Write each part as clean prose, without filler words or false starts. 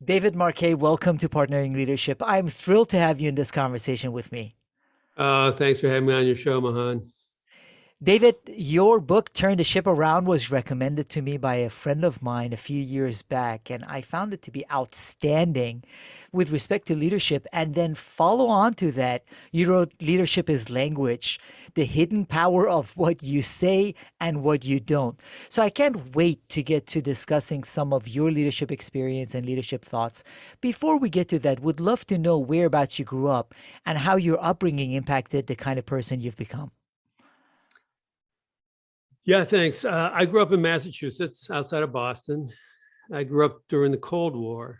David Marquet, welcome to Partnering Leadership. I'm thrilled to have you in this conversation with me. Thanks for having me on your show, Mahan. David, your book, Turn the Ship Around, was recommended to me by a friend of mine a few years back, and I found it to be outstanding with respect to leadership. And then follow on to that, you wrote Leadership is Language, the hidden power of what you say and what you don't. So I can't wait to get to discussing some of your leadership experience and leadership thoughts. Before we get to that, would love to know whereabouts you grew up and how your upbringing impacted the kind of person you've become. Yeah, thanks. I grew up in Massachusetts, outside of Boston. I grew up during the Cold War.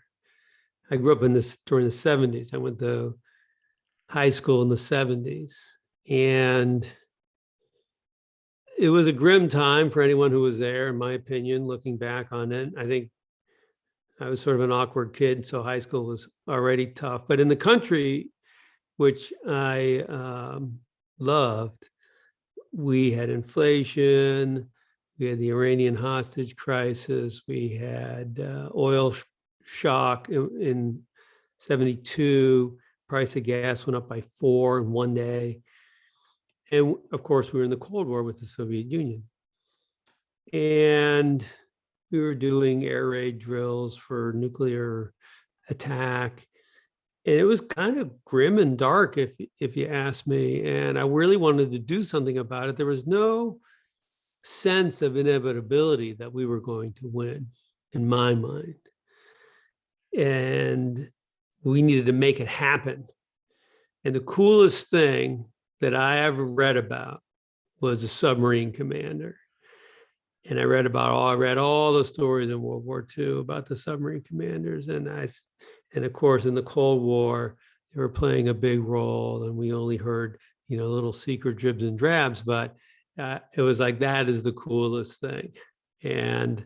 I grew up during the 70s. I went to high school in the 70s. And it was a grim time for anyone who was there, in my opinion, looking back on it. I think I was sort of an awkward kid, so high school was already tough. But in the country, which I loved, we had inflation, we had the Iranian hostage crisis, we had oil shock in 72, price of gas went up by 4 in one day. And of course, we were in the Cold War with the Soviet Union. And we were doing air raid drills for nuclear attack. And it was kind of grim and dark, if you ask me. And I really wanted to do something about it. There was no sense of inevitability that we were going to win, in my mind. And we needed to make it happen. And the coolest thing that I ever read about was a submarine commander. And I read all the stories in World War II about the submarine commanders. And of course, in the Cold War, they were playing a big role, and we only heard, little secret dribs and drabs, but it was like, that is the coolest thing. And,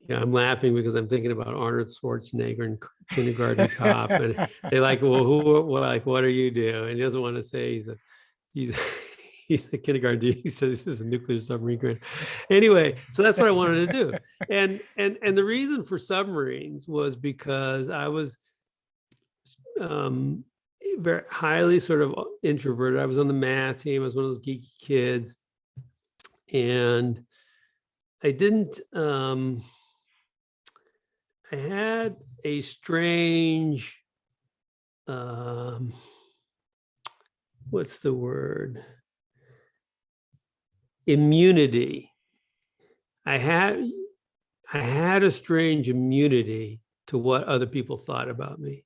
I'm laughing because I'm thinking about Arnold Schwarzenegger and Kindergarten Cop, and they're like, well, what are you doing? And he doesn't want to say he's a kindergarten dude. He says this is a nuclear submarine. Anyway, so that's what I wanted to do. And the reason for submarines was because I was very highly sort of introverted. I was on the math team. I was one of those geeky kids. And I didn't, I had a strange, what's the word? Immunity. I had a strange immunity to what other people thought about me.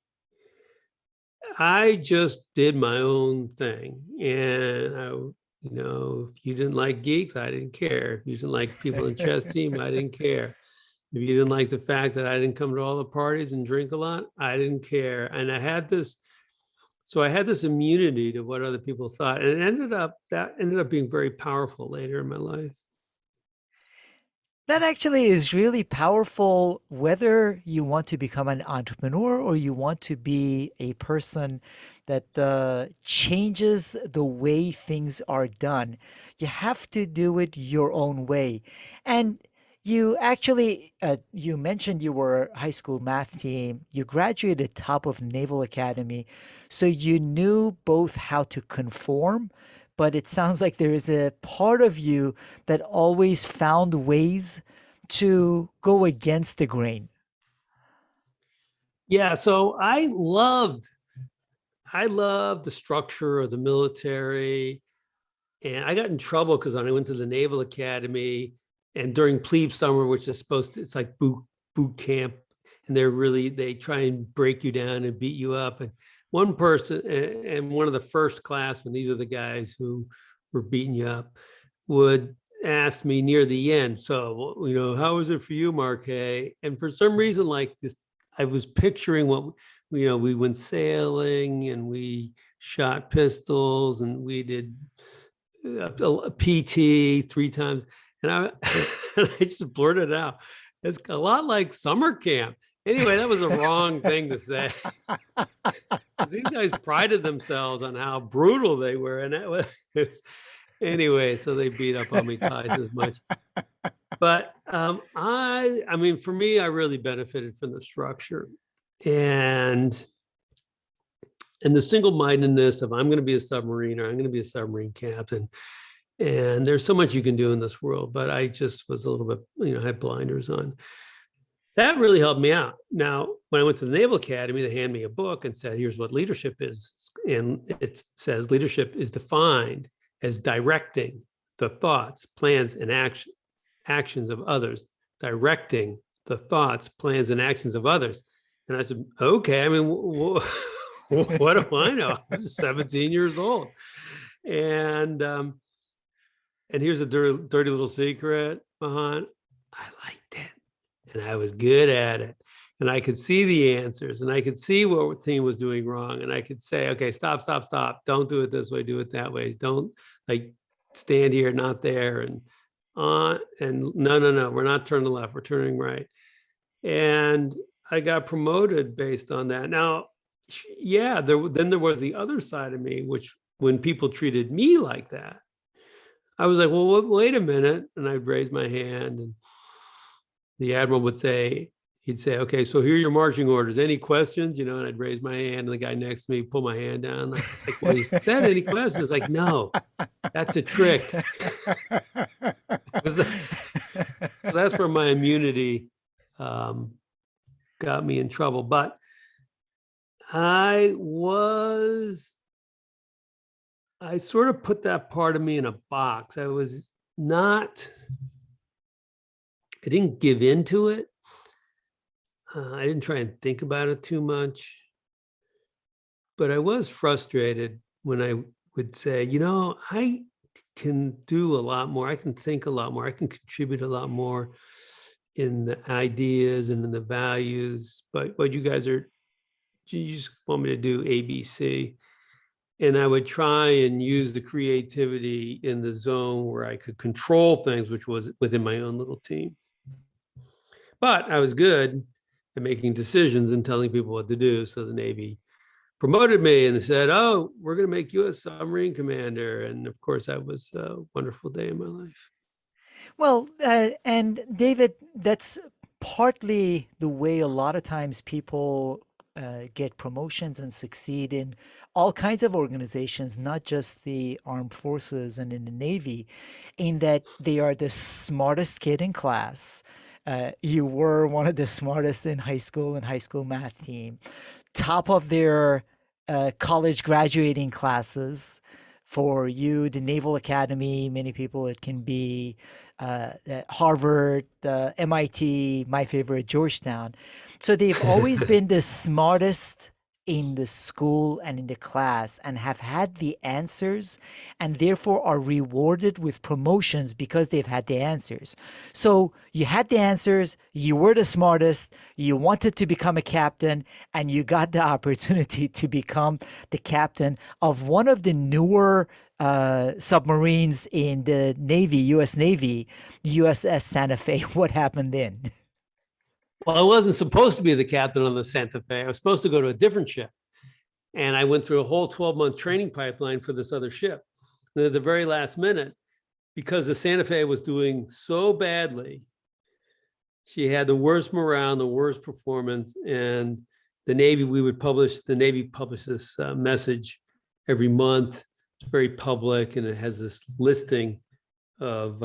I just did my own thing. And if you didn't like geeks, I didn't care. If you didn't like people in the chess team, I didn't care. If you didn't like the fact that I didn't come to all the parties and drink a lot, I didn't care. And I had this immunity to what other people thought. And that ended up being very powerful later in my life. That actually is really powerful, whether you want to become an entrepreneur or you want to be a person that changes the way things are done. You have to do it your own way. And you actually, you mentioned you were a high school math team. You graduated top of Naval Academy. So you knew both how to conform, but it sounds like there is a part of you that always found ways to go against the grain. Yeah, so I loved the structure of the military, and I got in trouble because when I went to the Naval Academy and during plebe summer, which is it's like boot camp, and they try and break you down and beat you up. And one person, and one of the first classmen, these are the guys who were beating you up, would ask me near the end, so, how was it for you, Marquet? And for some reason, like this, I was picturing what, we went sailing and we shot pistols and we did a PT 3 times. And I, and I just blurted out, it's a lot like summer camp. Anyway, that was the wrong thing to say. These guys prided themselves on how brutal they were. And Anyway, so they beat up on me twice as much. But I mean, for me, I really benefited from the structure and the single-mindedness of I'm going to be a submariner, I'm going to be a submarine captain. And there's so much you can do in this world, but I just was a little bit, had blinders on. That really helped me out. Now, when I went to the Naval Academy, they handed me a book and said, here's what leadership is. And it says leadership is defined as directing the thoughts, plans, and actions of others, directing the thoughts, plans, and actions of others. And I said, okay, I mean, what do I know? I was 17 years old. And here's a dirty little secret, Mahan. I liked it and I was good at it. And I could see the answers and I could see what the team was doing wrong. And I could say, okay, stop. Don't do it this way, do it that way. Don't like stand here, not there. And no, we're not turning left, we're turning right. And I got promoted based on that. Now, yeah, then there was the other side of me, which when people treated me like that, I was like, well, wait a minute. And I'd raise my hand and the admiral would say, he'd say, okay, so here are your marching orders. Any questions? And I'd raise my hand and the guy next to me pull my hand down. It's like, well, he said any questions? Like, no, that's a trick. So that's where my immunity got me in trouble. But I sort of put that part of me in a box. I didn't give into it. I didn't try and think about it too much. But I was frustrated when I would say, I can do a lot more. I can think a lot more. I can contribute a lot more in the ideas and in the values. But you guys you just want me to do ABC. And I would try and use the creativity in the zone where I could control things, which was within my own little team. But I was good at making decisions and telling people what to do. So the Navy promoted me and they said, oh, we're going to make you a submarine commander. And of course, that was a wonderful day in my life. Well, and David, that's partly the way a lot of times people get promotions and succeed in all kinds of organizations, not just the armed forces and in the Navy, in that they are the smartest kid in class. You were one of the smartest in high school and high school math team, top of their college graduating classes. For you, the Naval Academy, many people, it can be Harvard, MIT, my favorite, Georgetown. So they've always been the smartest in the school and in the class and have had the answers and therefore are rewarded with promotions because they've had the answers. So you had the answers, you were the smartest, you wanted to become a captain, and you got the opportunity to become the captain of one of the newer submarines in the Navy, U.S. Navy, USS Santa Fe. What happened then? Well, I wasn't supposed to be the captain on the Santa Fe. I was supposed to go to a different ship. And I went through a whole 12-month training pipeline for this other ship. And at the very last minute, because the Santa Fe was doing so badly, she had the worst morale, the worst performance. And the Navy published this message every month. It's very public, and it has this listing of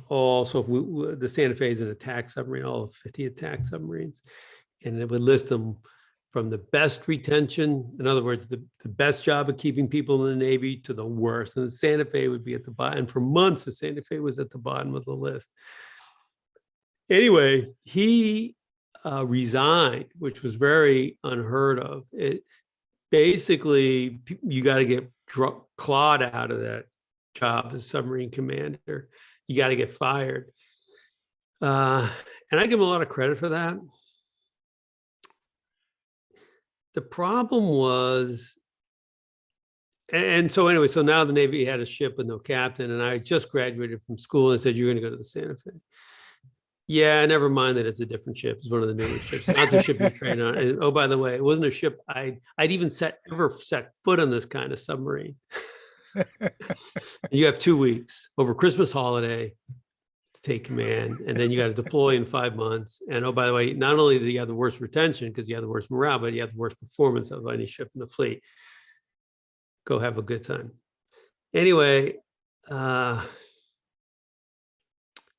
the Santa Fe is an attack submarine, all 50 attack submarines, and it would list them from the best retention, in other words, the best job of keeping people in the Navy, to the worst. And the Santa Fe would be at the bottom. And for months, the Santa Fe was at the bottom of the list. Anyway, he resigned, which was very unheard of. It basically, you got to get clawed out of that job as submarine commander. You got to get fired. And I give him a lot of credit for that. The problem was, and so anyway, so now the Navy had a ship with no captain, and I just graduated from school and said, you're going to go to the Santa Fe. Yeah, never mind that it's a different ship. It's one of the newer ships, not the ship you train on. And, oh, by the way, it wasn't a ship I'd even ever set foot on this kind of submarine. You have 2 weeks over Christmas holiday to take command, and then you got to deploy in 5 months. And oh, by the way, not only do you have the worst retention because you have the worst morale, but you have the worst performance of any ship in the fleet. Go have a good time. Anyway,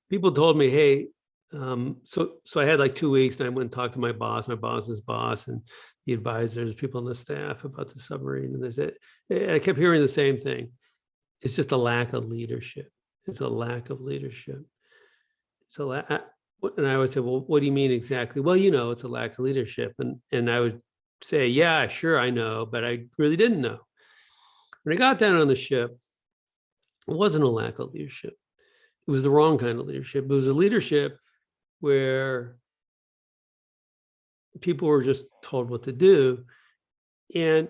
people told me, hey, so I had like 2 weeks, and I went and talked to my boss's boss, and the advisors, people on the staff about the submarine, and they said, and I kept hearing the same thing. It's just a lack of leadership. It's a lack of leadership. So, and I would say, well, what do you mean exactly? Well, it's a lack of leadership, and I would say, yeah, sure, I know, but I really didn't know. When I got down on the ship, it wasn't a lack of leadership. It was the wrong kind of leadership. It was a leadership where people were just told what to do. And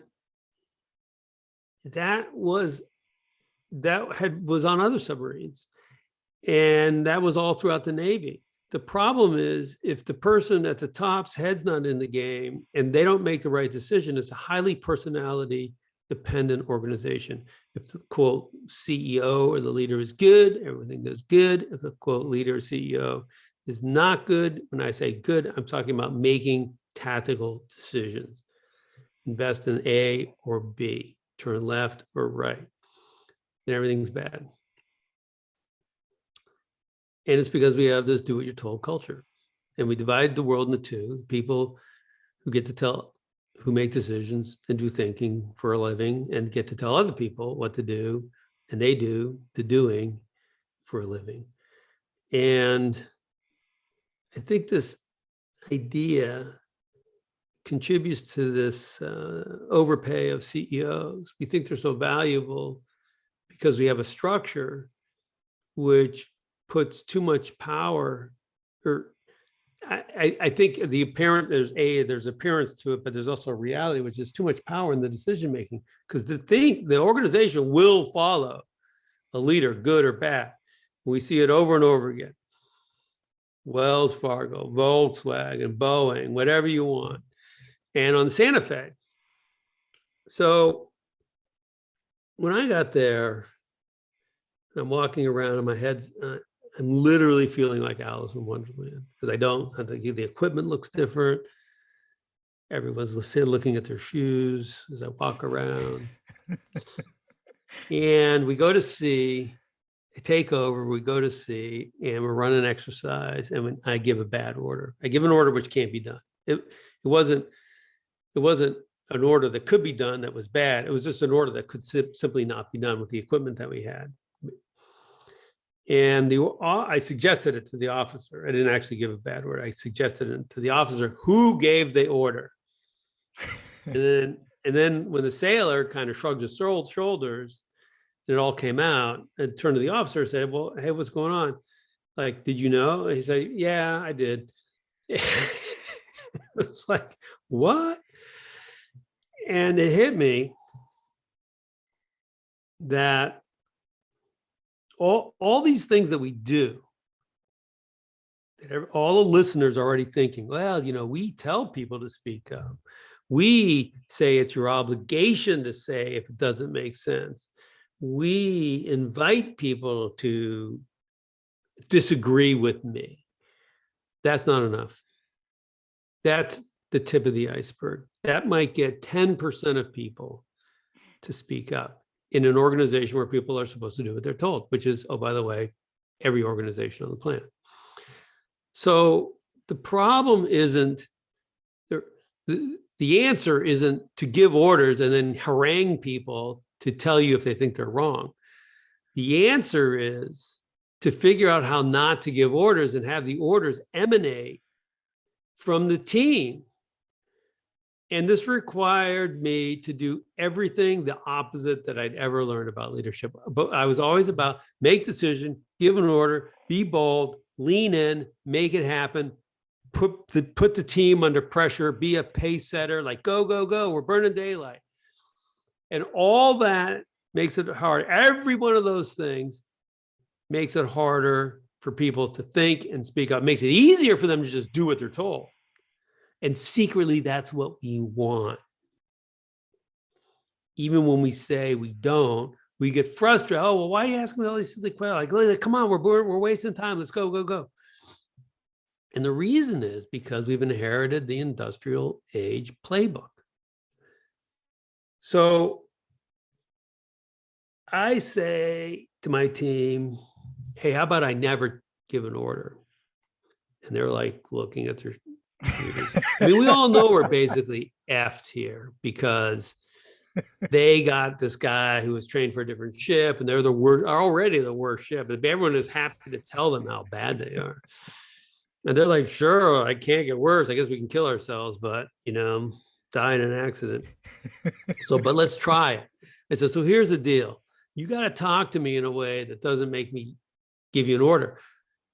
that was on other submarines. And that was all throughout the Navy. The problem is if the person at the top's head's not in the game and they don't make the right decision, it's a highly personality dependent organization. If the quote CEO or the leader is good, everything goes good. If the quote leader or CEO is not good, when I say good, I'm talking about making tactical decisions. Invest in A or B, turn left or right, and everything's bad. And it's because we have this do what you're told culture. And we divide the world into two: people who get to tell, who make decisions and do thinking for a living and get to tell other people what to do, and they do the doing for a living. And I think this idea contributes to this overpay of CEOs. We think they're so valuable because we have a structure which puts too much power, or I think there's appearance to it, but there's also a reality, which is too much power in the decision making, because the organization will follow a leader, good or bad. We see it over and over again. Wells Fargo, Volkswagen, Boeing, whatever you want, and on Santa Fe. So when I got there, I'm walking around and my head's, I'm literally feeling like Alice in Wonderland, because I think the equipment looks different. Everyone's looking at their shoes as I walk around. And we go to sea, I take over, we go to sea, and we're running exercise, and when I give a bad order. I give an order which can't be done. It wasn't an order that could be done that was bad. It was just an order that could simply not be done with the equipment that we had. And I suggested it to the officer. I didn't actually give a bad order. I suggested it to the officer who gave the order. and then when the sailor kind of shrugged his shoulders, and it all came out, and turned to the officer and said, well, hey, what's going on? Like, did you know? And he said, yeah, I did. It's like, what? And it hit me that all these things that we do, that all the listeners are already thinking, well, we tell people to speak up. We say it's your obligation to say if it doesn't make sense. We invite people to disagree with me. That's not enough. That's the tip of the iceberg. That might get 10% of people to speak up in an organization where people are supposed to do what they're told, which is, oh, by the way, every organization on the planet. So the problem isn't, the answer isn't to give orders and then harangue people to tell you if they think they're wrong. The answer is to figure out how not to give orders and have the orders emanate from the team. And this required me to do everything the opposite that I'd ever learned about leadership. But I was always about make decision, give an order, be bold, lean in, make it happen, put the team under pressure, be a pace setter, like go, go, go, we're burning daylight. And all that makes it hard. Every one of those things makes it harder for people to think and speak up, makes it easier for them to just do what they're told. And secretly, that's what we want. Even when we say we don't, We get frustrated. Oh, well, why are you asking me all these silly questions? Like, come on, we're wasting time. Let's go, go, go. And the reason is because we've inherited the industrial age playbook. So I say to my team, hey, how about I never give an order? And they're like looking at their computers. I mean, we all know we're basically effed here because they got this guy who was trained for a different ship, and they're already the worst ship. But everyone is happy to tell them how bad they are. And they're like, sure, I can't get worse. I guess we can kill ourselves, but, die in an accident. But let's try it. I said, so here's the deal. You got to talk to me in a way that doesn't make me give you an order.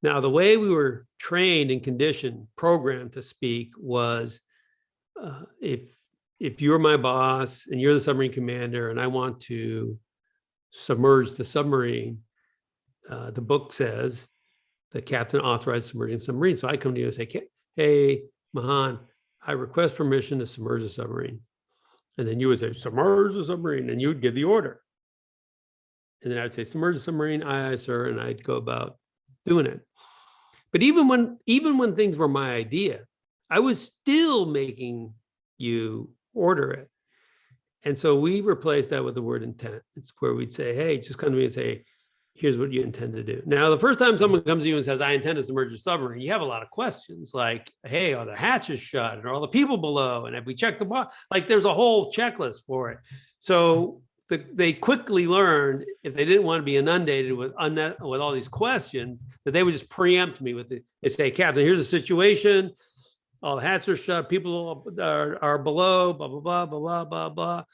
Now, the way we were trained and conditioned, programmed to speak was if you're my boss and you're the submarine commander and I want to submerge the submarine, the book says the captain authorized submerging submarine. So I come to you and say, hey, Mahan, I request permission to submerge the submarine. And then you would say, submerge the submarine, and you would give the order. And then I would say, submerge the submarine, aye, sir, and I'd go about doing it. But even when things were my idea, I was still making you order it. And so we replaced that with the word intent. It's where we'd say, hey, just come to me and say, here's what you intend to do. Now, the first time someone comes to you and says, I intend to submerge a submarine, you have a lot of questions like, hey, are the hatches shut? And are all the people below? And have we checked the box? Like, there's a whole checklist for it. So they quickly learned, if they didn't want to be inundated with all these questions, that they would just preempt me with they say, Captain, here's the situation. All the hatches are shut. People are below, blah, blah, blah, blah, blah, blah, blah.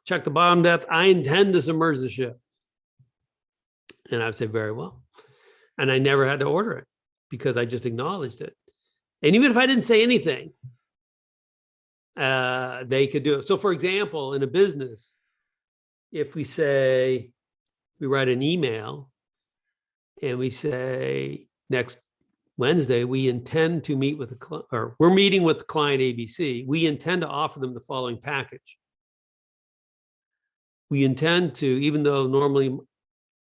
Check the bottom depth. I intend to submerge the ship. And I would say, very well. And I never had to order it because I just acknowledged it. And even if I didn't say anything, they could do it. So for example, in a business, if we write an email and we say next Wednesday, we intend to meet with we're meeting with the client ABC. We intend to offer them the following package. We intend to, even though normally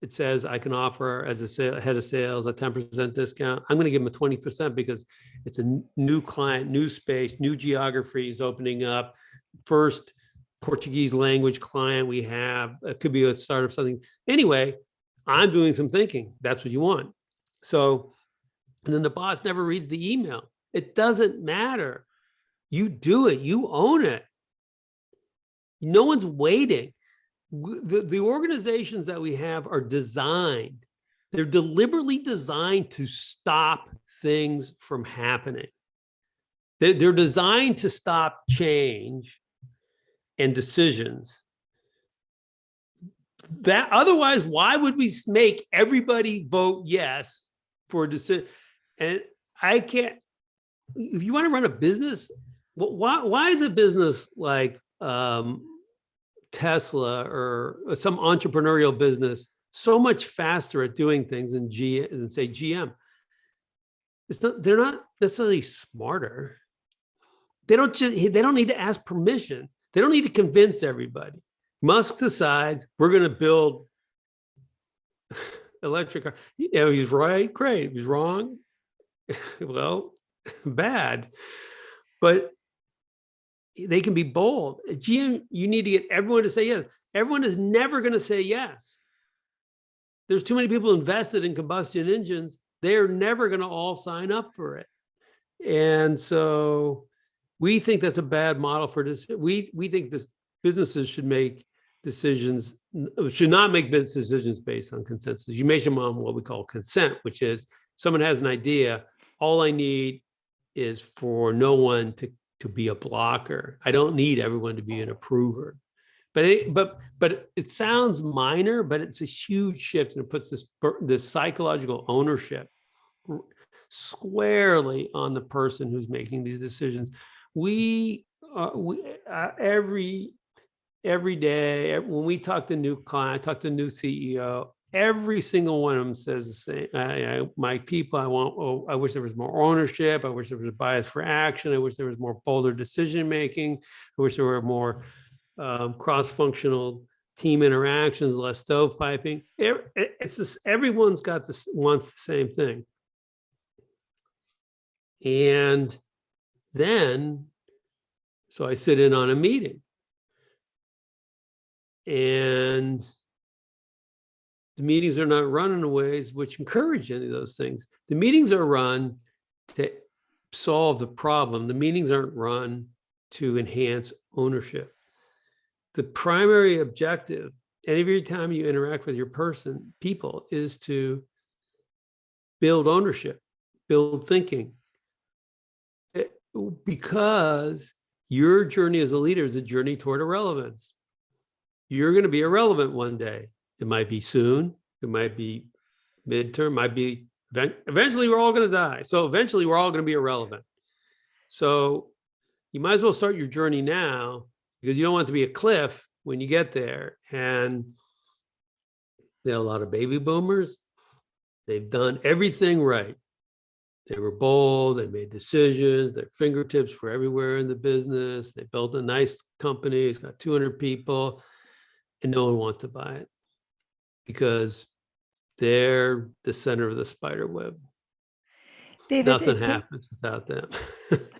it says I can offer as a head of sales a 10% discount, I'm going to give them a 20% because it's a new client, new space, new geographies opening up. First Portuguese language client we have. It could be a start of something. Anyway, I'm doing some thinking. That's what you want. So, and then the boss never reads the email. It doesn't matter. You do it. You own it. No one's waiting. The organizations that we have are designed, they're deliberately designed to stop things from happening. They're designed to stop change and decisions. That otherwise, why would we make everybody vote yes for a decision? And I can't, if you want to run a business, why is a business like Tesla or some entrepreneurial business so much faster at doing things than say GM? They're not necessarily smarter. They don't need to ask permission. They don't need to convince everybody. Musk decides we're going to build electric car. He's right, great. He's wrong, well, bad. But they can be bold. At GM, you need to get everyone to say yes. Everyone is never going to say yes. There's too many people invested in combustion engines. They're never going to all sign up for it. And so we think that's a bad model for this. We think businesses should not make business decisions based on consensus. You make them on what we call consent, which is someone has an idea. All I need is for no one to be a blocker. I don't need everyone to be an approver. But it sounds minor, but it's a huge shift, and it puts this psychological ownership squarely on the person who's making these decisions. Every day when we talk to new client, talk to new CEO, every single one of them says the same. My people, I wish there was more ownership. I wish there was a bias for action. I wish there was more bolder decision making. I wish there were more cross-functional team interactions, less stovepiping. It's this, everyone's got this, wants the same thing. And then, so I sit in on a meeting, and the meetings are not run in ways which encourage any of those things. The meetings are run to solve the problem. The meetings aren't run to enhance ownership. The primary objective, every time you interact with your people, is to build ownership, build thinking. Because your journey as a leader is a journey toward irrelevance. You're going to be irrelevant one day. It might be soon, it might be midterm, might be eventually we're all going to die. So eventually we're all going to be irrelevant. So you might as well start your journey now, because you don't want it to be a cliff when you get there. And there are a lot of baby boomers. They've done everything right. They were bold, they made decisions, their fingertips were everywhere in the business. They built a nice company, it's got 200 people, and no one wants to buy it because they're the center of the spider web. David, Nothing happens without them.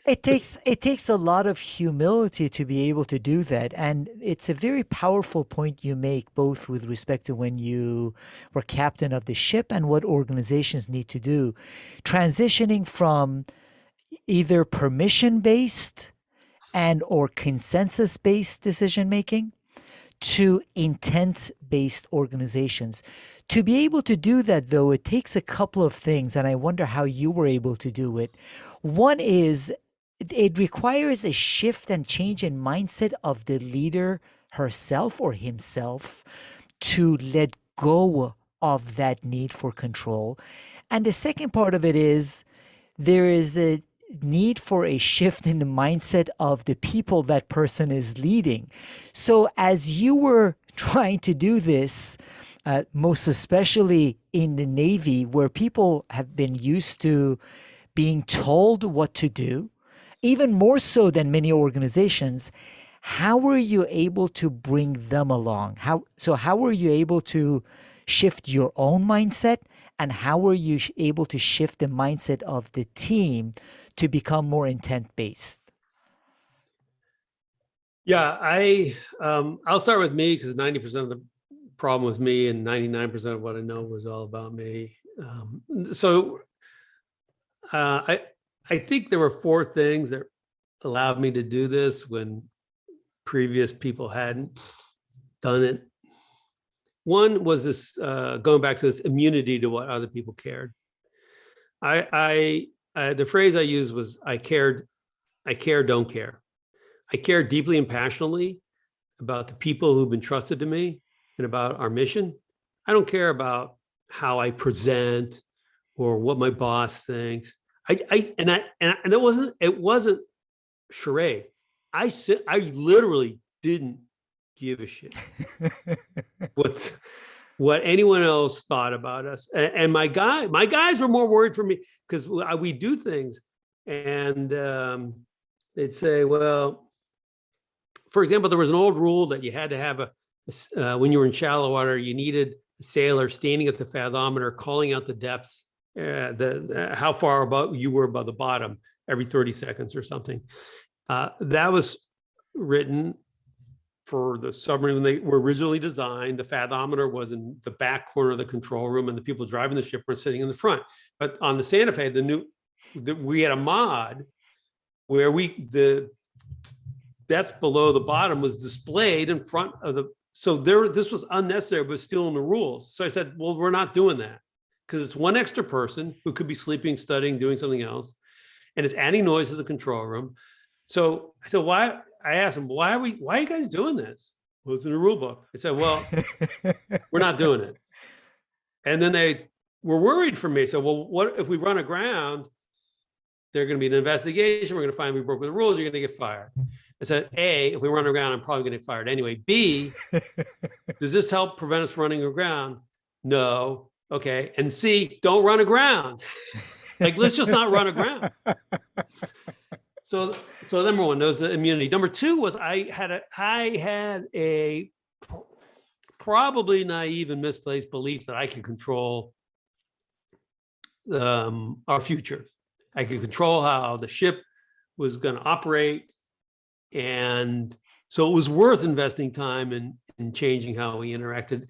it takes a lot of humility to be able to do that, and it's a very powerful point you make, both with respect to when you were captain of the ship and what organizations need to do, transitioning from either permission based and or consensus based decision making to intent based organizations. To be able to do that, though, it takes a couple of things, and I wonder how you were able to do it. One is it requires a shift and change in mindset of the leader herself or himself to let go of that need for control. And the second part of it is there is a need for a shift in the mindset of the people that person is leading. So as you were trying to do this, most especially in the Navy, where people have been used to being told what to do, even more so than many organizations, how were you able to bring them along? How were you able to shift your own mindset, and how were you able to shift the mindset of the team to become more intent based? Yeah, I'll start with me, because 90% of the problem was me and 99% of what I know was all about me. So I think there were 4 things that allowed me to do this when previous people hadn't done it. One was this, going back to this immunity to what other people cared. The phrase I used was, I care, don't care. I care deeply and passionately about the people who've been trusted to me and about our mission. I don't care about how I present or what my boss thinks. And it wasn't charade. I literally didn't give a shit what anyone else thought about us. And my guys were more worried for me, because we do things, and they'd say, well, for example, there was an old rule that you had to have when you were in shallow water, you needed a sailor standing at the fathometer, calling out the depths, how far above you were above the bottom every 30 seconds or something. That was written for the submarine when they were originally designed. The fathometer was in the back corner of the control room, and the people driving the ship were sitting in the front. But on the Santa Fe, we had a mod where the depth below the bottom was displayed in front of the. So this was unnecessary, but still in the rules. So I said, well, we're not doing that, because it's one extra person who could be sleeping, studying, doing something else, and it's adding noise to the control room. So I said, why? I asked them, why are you guys doing this? Well, it's in the rule book. I said, well, we're not doing it. And then they were worried for me. So, well, what if we run aground? There's going to be an investigation. We're going to find we broke the rules. You're going to get fired. I said, A, if we run aground, I'm probably going to get fired anyway. B, does this help prevent us from running aground? No. Okay. And C, don't run aground. Like, let's just not run aground. So number one, there was the immunity. Number two was I had a probably naive and misplaced belief that I could control our future. I could control how the ship was going to operate. And so it was worth investing time in changing how we interacted.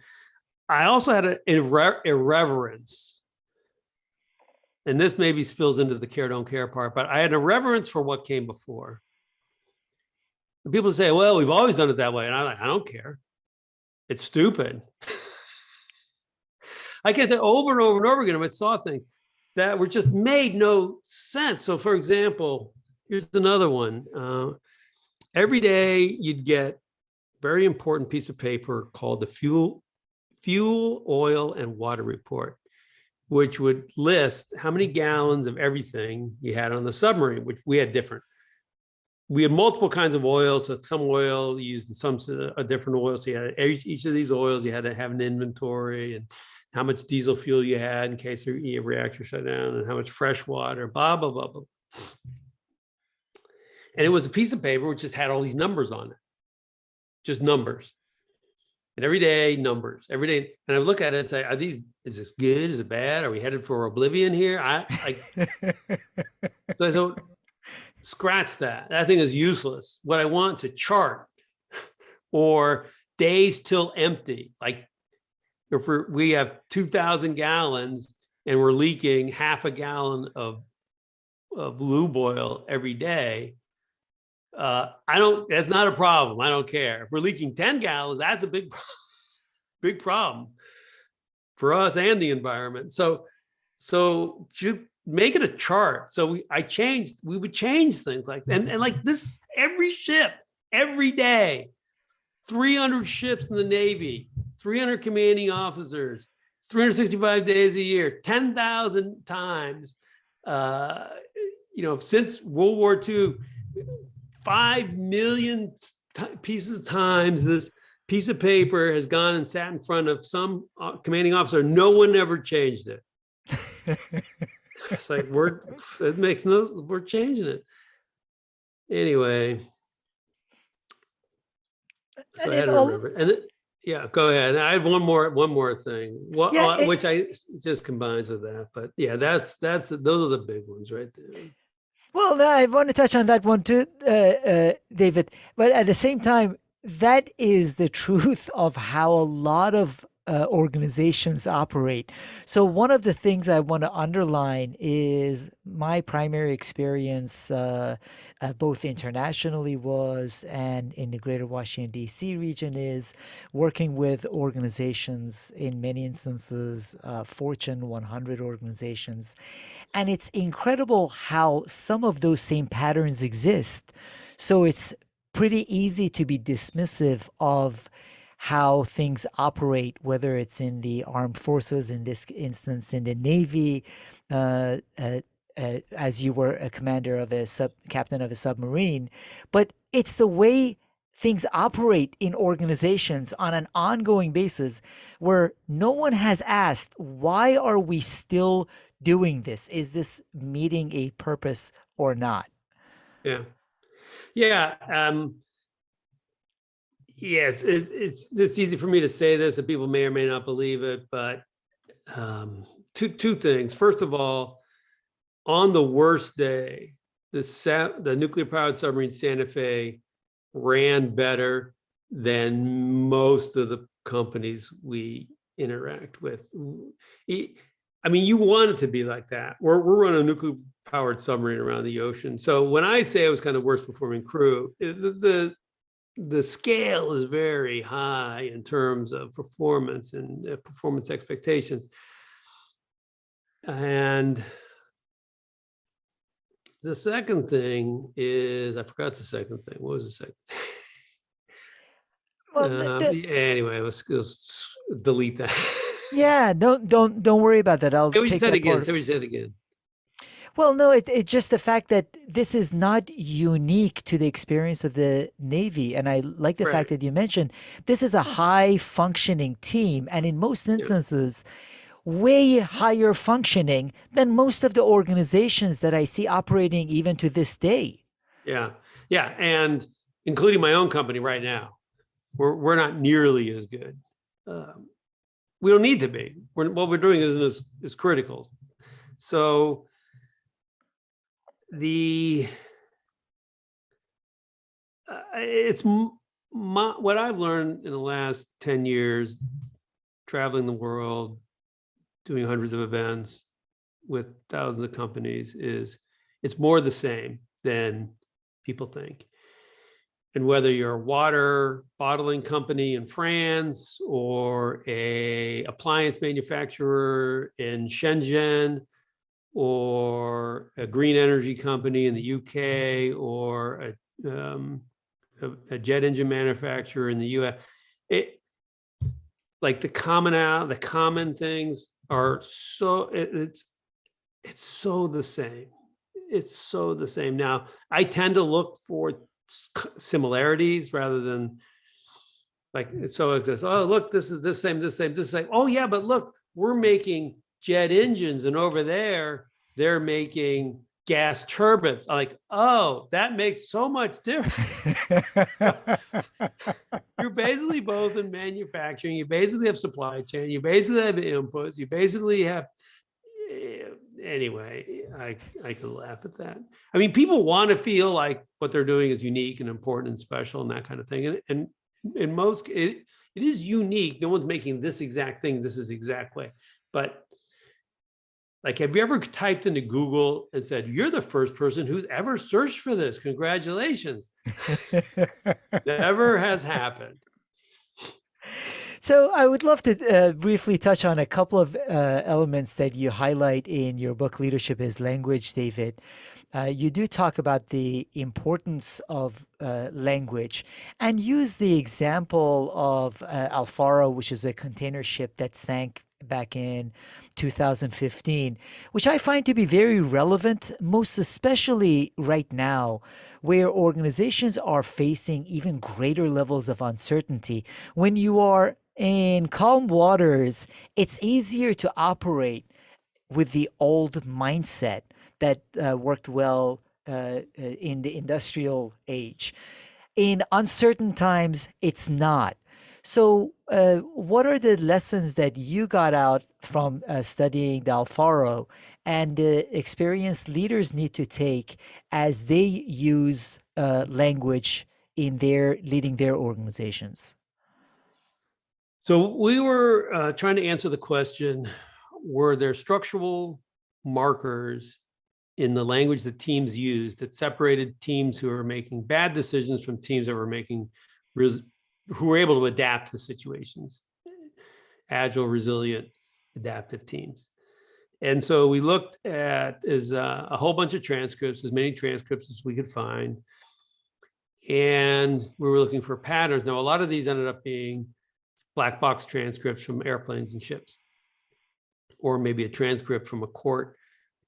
I also had an irreverence, and this maybe spills into the care, don't care part, but I had a reverence for what came before. And people say, well, we've always done it that way. And I'm like, I don't care. It's stupid. I get that over and over and over again. I saw things that were just made no sense. So for example, here's another one. Every day you'd get a very important piece of paper called the fuel, oil, and water report, which would list how many gallons of everything you had on the submarine, which we had different. We had multiple kinds of oil. So some oil used in some a different oil. So you had each of these oils, you had to have an inventory, and how much diesel fuel you had in case your reactor shut down, and how much fresh water, blah, blah, blah, blah. And it was a piece of paper which just had all these numbers on it, just numbers. And every day, numbers, every day. And I look at it and say, is this good? Is it bad? Are we headed for oblivion here? So scratch that. That thing is useless. What I want is a chart or days till empty. Like if we have 2,000 gallons and we're leaking half a gallon of lube oil every day, that's not a problem. I don't care. If we're leaking 10 gallons, that's a big problem for us and the environment. So you make it a chart. So we would change things like that. And like this, every ship, every day, 300 ships in the Navy, 300 commanding officers, 365 days a year, 10,000 times, since World War II, 5 million pieces of times this piece of paper has gone and sat in front of some commanding officer. No one ever changed it. It's like we're changing it anyway. So I had to remember. And yeah, go ahead. I have one more thing. Which I just combines with that. But yeah, those are the big ones right there. Well, I want to touch on that one too, David. But at the same time, that is the truth of how a lot of organizations operate. So one of the things I want to underline is my primary experience, both internationally and in the greater Washington, D.C. region, is working with organizations, in many instances, Fortune 100 organizations. And it's incredible how some of those same patterns exist. So it's pretty easy to be dismissive of how things operate, whether it's in the armed forces, in this instance, in the Navy, as you were a commander of captain of a submarine. But it's the way things operate in organizations on an ongoing basis where no one has asked, why are we still doing this? Is this meeting a purpose or not? Yeah. Yes, it's easy for me to say this, and people may or may not believe it, but two things. First of all, on the worst day, the nuclear-powered submarine Santa Fe ran better than most of the companies we interact with. I mean, you want it to be like that. We're running a nuclear-powered submarine around the ocean. So when I say I was kind of worst performing crew, the scale is very high in terms of performance and performance expectations. And the second thing is, I forgot the second thing. What was the second thing? Well, anyway, let's delete that. Yeah, don't worry about that. I'll say what you take said that again. part. Say what you said again. Well, no, it's just the fact that this is not unique to the experience of the Navy. And I like the fact that you mentioned this is a high functioning team. And in most instances, way higher functioning than most of the organizations that I see operating even to this day. Yeah. And including my own company right now, we're not nearly as good. We don't need to be. What we're doing isn't as critical. So it's what I've learned in the last 10 years, traveling the world, doing hundreds of events with thousands of companies, is it's more the same than people think. And whether you're a water bottling company in France or a appliance manufacturer in Shenzhen or a green energy company in the UK or a jet engine manufacturer in the US, like the common things are so it's so the same. It's so the same. Now, I tend to look for similarities rather than like so exists. Oh, look, this is this same. Oh, yeah, but look, we're making jet engines, and over there they're making gas turbines. I'm like, oh, that makes so much difference. You're basically both in manufacturing. You basically have supply chain. You basically have inputs. You basically have. Anyway, I can laugh at that. I mean, people want to feel like what they're doing is unique and important and special and that kind of thing. And in most, it is unique. No one's making this exact thing. This is the exact way. But like, have you ever typed into Google and said, you're the first person who's ever searched for this? Congratulations. Never has happened. So I would love to briefly touch on a couple of elements that you highlight in your book, Leadership is Language, David. You do talk about the importance of language and use the example of Alfaro, which is a container ship that sank back in 2015, which I find to be very relevant, most especially right now, where organizations are facing even greater levels of uncertainty. When you are in calm waters, it's easier to operate with the old mindset that worked well in the industrial age. In uncertain times, it's not. So, what are the lessons that you got out from studying the Alfaro and the experienced leaders need to take as they use language in their leading their organizations? So we were trying to answer the question, were there structural markers in the language that teams used that separated teams who were making bad decisions from teams that were making, who were able to adapt to situations, agile, resilient, adaptive teams. And so we looked at a whole bunch of transcripts, as many transcripts as we could find. And we were looking for patterns. Now, a lot of these ended up being black box transcripts from airplanes and ships, or maybe a transcript from a court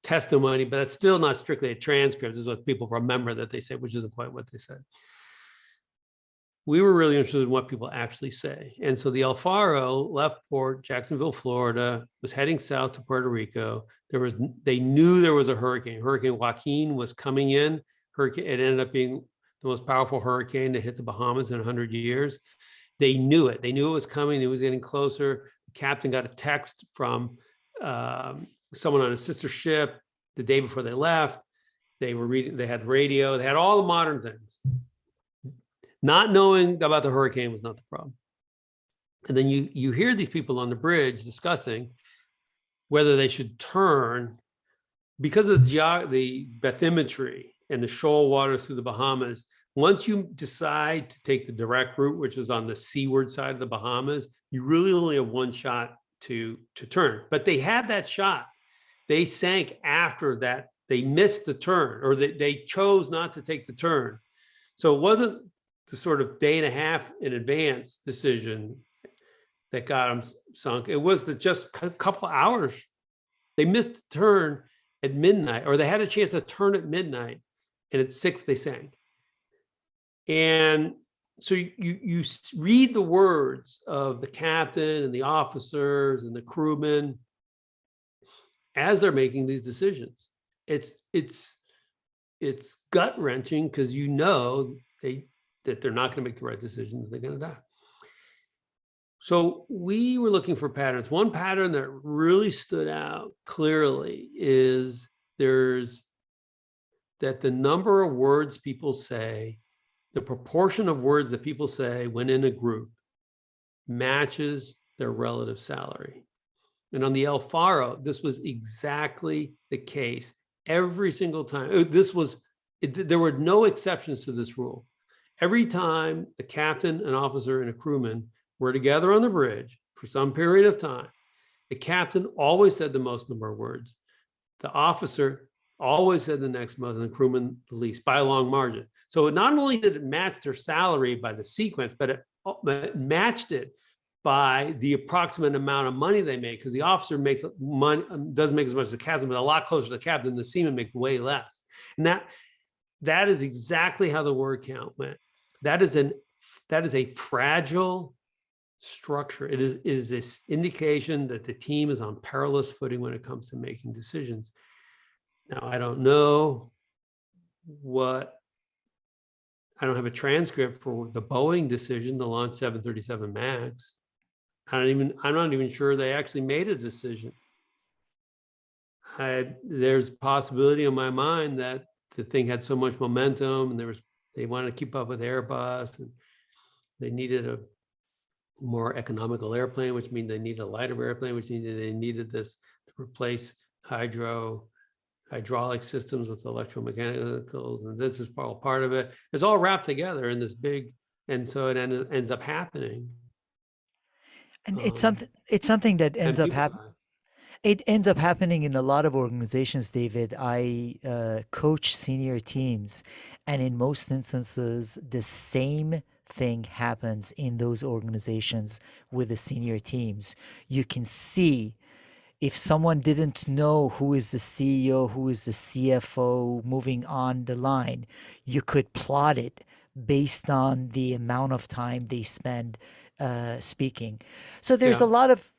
testimony, but that's still not strictly a transcript. This is what people remember that they said, which isn't quite what they said. We were really interested in what people actually say. And so the Alfaro left for Jacksonville, Florida, was heading south to Puerto Rico. They knew there was a hurricane. Hurricane Joaquin was coming in. It ended up being the most powerful hurricane to hit the Bahamas in 100 years. They knew it. They knew it was coming. It was getting closer. The captain got a text from someone on a sister ship the day before they left. They were reading, they had radio, they had all the modern things. Not knowing about the hurricane was not the problem. And then you hear these people on the bridge discussing whether they should turn because of the bathymetry and the shoal waters through the Bahamas. Once you decide to take the direct route, which is on the seaward side of the Bahamas, you really only have one shot to turn. But they had that shot. They sank after that. They missed the turn, or they chose not to take the turn. So it wasn't the sort of day and a half in advance decision that got them sunk. It was just a couple of hours. They missed the turn at midnight, or they had a chance to turn at midnight, and at 6 they sank. And so you read the words of the captain and the officers and the crewmen as they're making these decisions. It's gut wrenching because you know that they're not going to make the right decisions. They're going to die. So we were looking for patterns. One pattern that really stood out clearly is there's that the number of words people say, the proportion of words that people say when in a group matches their relative salary. And on the El Faro, this was exactly the case every single time. There were no exceptions to this rule. Every time a captain, an officer, and a crewman were together on the bridge for some period of time, the captain always said the most number of words. The officer always said the next most, and the crewman the least by a long margin. So not only did it match their salary by the sequence, but it matched it by the approximate amount of money they make, because the officer makes money, doesn't make as much as the captain, but a lot closer to the captain. The seamen make way less. And that is exactly how the word count went. That is a fragile structure. It is this indication that the team is on perilous footing when it comes to making decisions. Now, I don't know I don't have a transcript for the Boeing decision to launch 737 MAX. I'm not even sure they actually made a decision. There's a possibility in my mind that the thing had so much momentum, and they wanted to keep up with Airbus, and they needed a more economical airplane, which means they needed a lighter airplane, which means they needed this to replace hydraulic systems with electromechanicals, and this is all part of it. It's all wrapped together in this big, and so it ends up happening. And it's something that And ends up people happening. die. It ends up happening in a lot of organizations, David. I coach senior teams, and in most instances, the same thing happens in those organizations with the senior teams. You can see if someone didn't know who is the CEO, who is the CFO moving on the line, you could plot it based on the amount of time they spend speaking. So Yeah.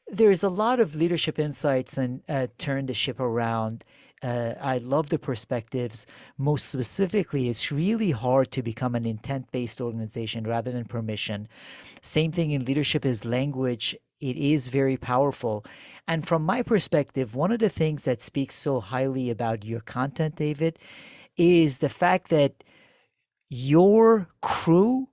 there's a lot of leadership insights and turn the ship around. I love the perspectives. Most specifically, it's really hard to become an intent-based organization rather than permission. Same thing in leadership is language. It is very powerful. And from my perspective, one of the things that speaks so highly about your content, David, is the fact that your crew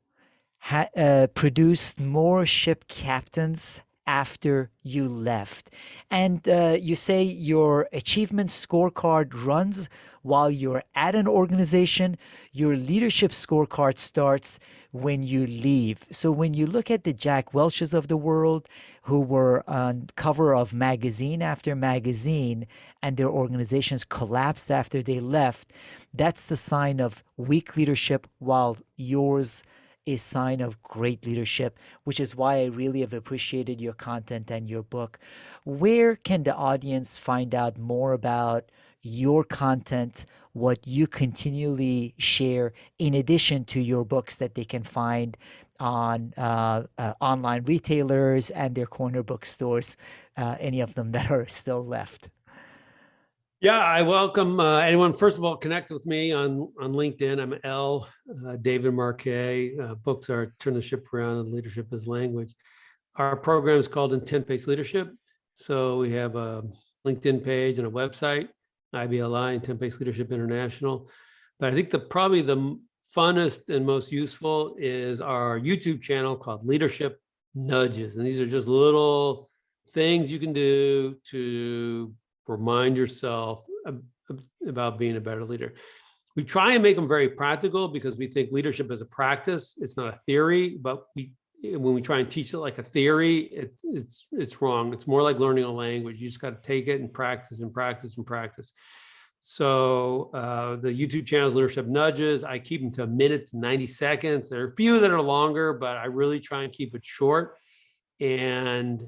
produced more ship captains after you left. And you say your achievement scorecard runs while you're at an organization. Your leadership scorecard starts when you leave. So when you look at the Jack Welches of the world who were on cover of magazine after magazine and their organizations collapsed after they left, that's the sign of weak leadership, while yours a sign of great leadership, which is why I really have appreciated your content and your book. Where can the audience find out more about your content, what you continually share, in addition to your books that they can find on online retailers and their corner bookstores, any of them that are still left? Yeah, I welcome anyone. First of all, connect with me on LinkedIn. I'm David Marquet. Books are Turn the Ship Around and Leadership as Language. Our program is called Intent-Based Leadership. So we have a LinkedIn page and a website, IBLI, Intent-Based Leadership International. But I think probably the funnest and most useful is our YouTube channel called Leadership Nudges. And these are just little things you can do to remind yourself about being a better leader. We try and make them very practical because we think leadership is a practice. It's not a theory, but when we try and teach it like a theory, it's wrong. It's more like learning a language. You just got to take it and practice and practice and practice. So the YouTube channel is Leadership Nudges. I keep them to a minute to 90 seconds. There are a few that are longer, but I really try and keep it short. And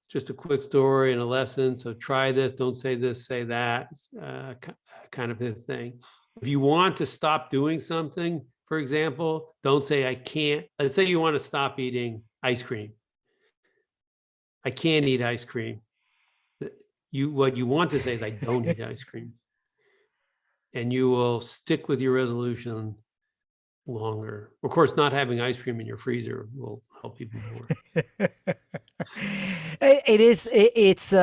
just a quick story and a lesson. So try this, don't say this, say that, kind of a thing. If you want to stop doing something, for example, don't say I can't. Let's say you want to stop eating ice cream. I can't eat ice cream. What you want to say is I don't eat ice cream. And you will stick with your resolution longer. Of course, not having ice cream in your freezer will help even more. It is. It's.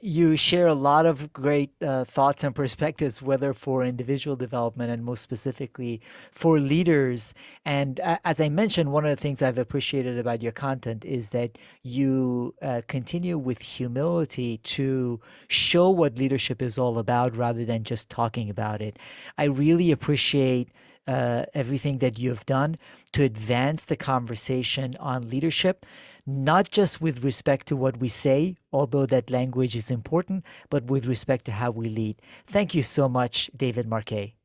You share a lot of great thoughts and perspectives, whether for individual development and most specifically for leaders. And as I mentioned, one of the things I've appreciated about your content is that you continue with humility to show what leadership is all about, rather than just talking about it. I really appreciate everything that you've done to advance the conversation on leadership, not just with respect to what we say, although that language is important, but with respect to how we lead. Thank you so much, David Marquet.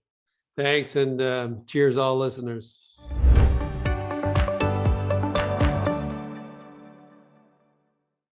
Thanks, and cheers, all listeners.